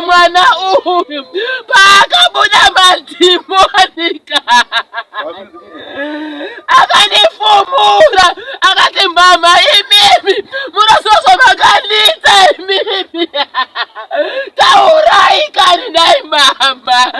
Mwana huyu paka buda Monica akanifumula akati mama mimi munasoso makanisa mimi tauraikani naye mama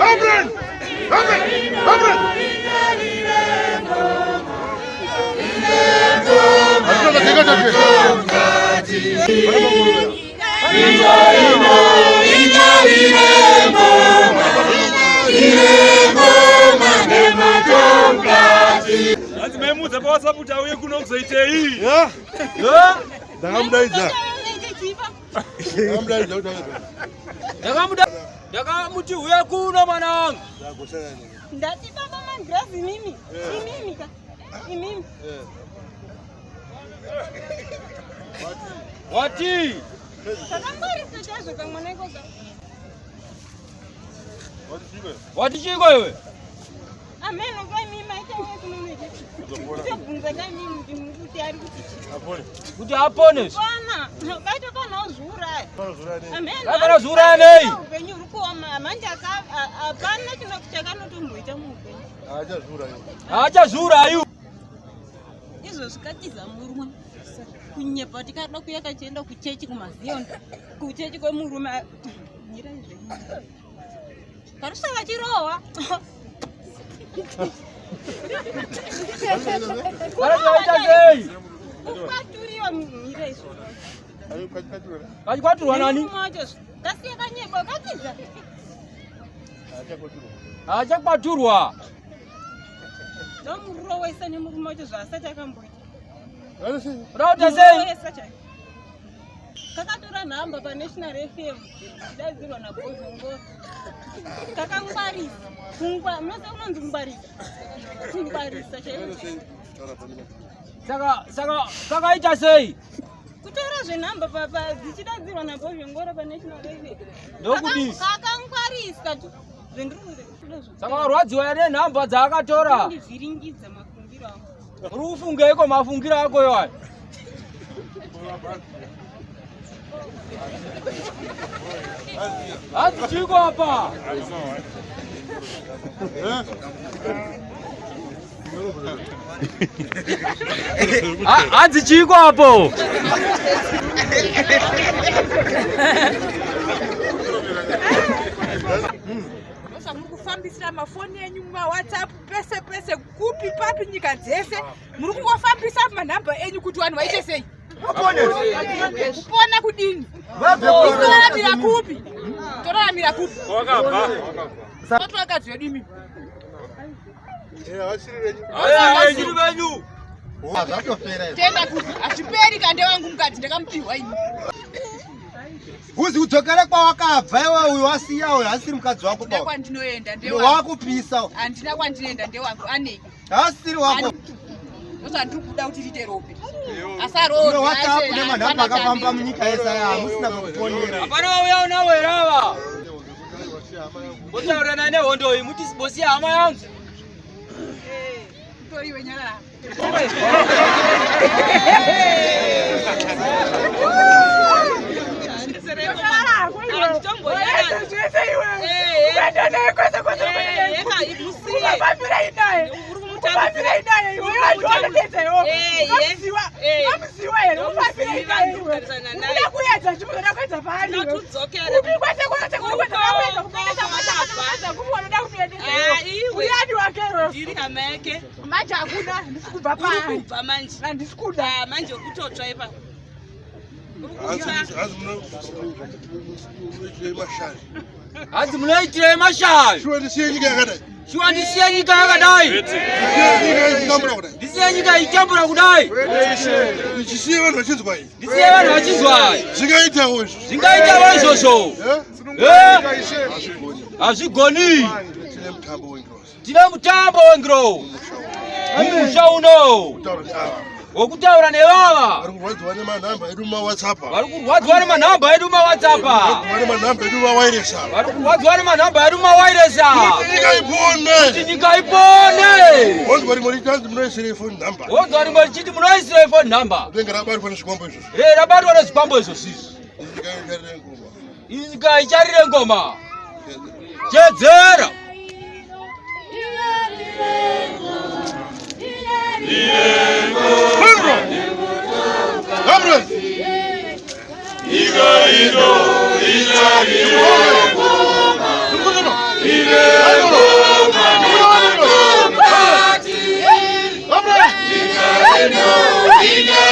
Abre! Memuza kwa sababu tawe kuno kuzaite hii. Ndakamudaiza. Ndakamuti uya kuno mwana wangu. Ndati baba mangrazi mimi. Mimi ka. Mimi. Wati. Kakambari sitazo kamwaneko ka. Wati chiko wewe. Ameno kwa mimi maita wewe kunoneje. Kubunza kwa mimi ndimukuti ari kuti. Apone. Kuti apone. Bana, kaita kana uzura. Ameno. Kana uzura nei. Upenyu urikuoma manje apana chinokuchaka notomboita muupenyu. Acha zura ayu. Izvo zvikatiza murume. Kunyepa tikada kuya kachienda kuchechi kumazion. Kuchechi kwemurume. Nyira izvi. Karusa vachirowa. Karusa sei. Ukaturiwa nyira izvo. Kwaturwa nani? Kasiya kanyeba katiza. Acha kwaturwa. Ndomurowa isa nemurume wacho zvasati akamboita. Rauta sei. Kakatora nhamba paNational FM. Dadzirwa naBozongo. Kakangwarisa. Mnose unonzi ngwarisa. Kungwarisa chaivo. Saka ita sei. Kutora zvenhamba papa dzichidadzirwa naBozongo paNational FM. Ndokuti kakangwarisa tu. Saka warwadziwa ere nhamba dzaakatora. Ndivhiringidza mafungiro angu. Uri kufungeiko mafungiro ako iwayo? Hanzi chiko hapa. Hanzi chiko hapo. Murikufambisira mafoni enyu mumaWhatsApp pese kupi papi nyika dzese muri kungofambisa manhamba enyu kuti vanhu vaite sei? Kupona kudini? Toramira kupi? Toramira kupi? Toto akadzi yedu imi. Vasiri venyu. Tenda kuti achiperi kande wangu mukadzi ndakamupiwa ini. Uzi kudzokera kwawakabva iwe uyu wasiya uyu asiri mukadzi wako Ndekwa baba. ndinoenda ndewangu. Wakupisa. Handina kwandinoenda ndewangu anei. Asiri wako. Osa ndiri kuda kuti rite rope. Asarode. WhatsApp nemanhamba akafamba munyika yese aya hamusina kuponera. Hapana wauya unawerava. Botaurana nehondo iyi muti bosi hama yangu. Toriwe nyara. Hanzi munoitire mashai. Shuwa ndisiye nyika yakadai. Shuwa ndisiye nyika yakadai. Ndisiye nyika ichambura kudai. Ndisiye vanhu vachinzwa iyi. Ndisiye vanhu vachinzwa. Zvingaitawo izvo. Zvingaitawo izvozvo. Hazvigoni. Tine mutambo wengiro. Mumusha uno. Wokutaura nevava. Vari kurwadziwa nemanhamba edu mumaWhatsApp. Vari kurwadziwa nemanhamba edu mumaWhatsApp. Nemanhamba edu mumawairesa. Vari kurwadziwa nemanhamba edu mumawairesa. Nyika ipone. Kuti nyika ipone. Wonzwa rimwe richanzi munoisire ifoni nhamba. Wonzwa rimwe richiti munoisire ifoni nhamba. Denga rabatwa nezvikwambo izvozvo. Rabatwa nezvikwambo izvozvo. Nyika icharire ngoma. Chedzera. Iga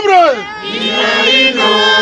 bro. Ino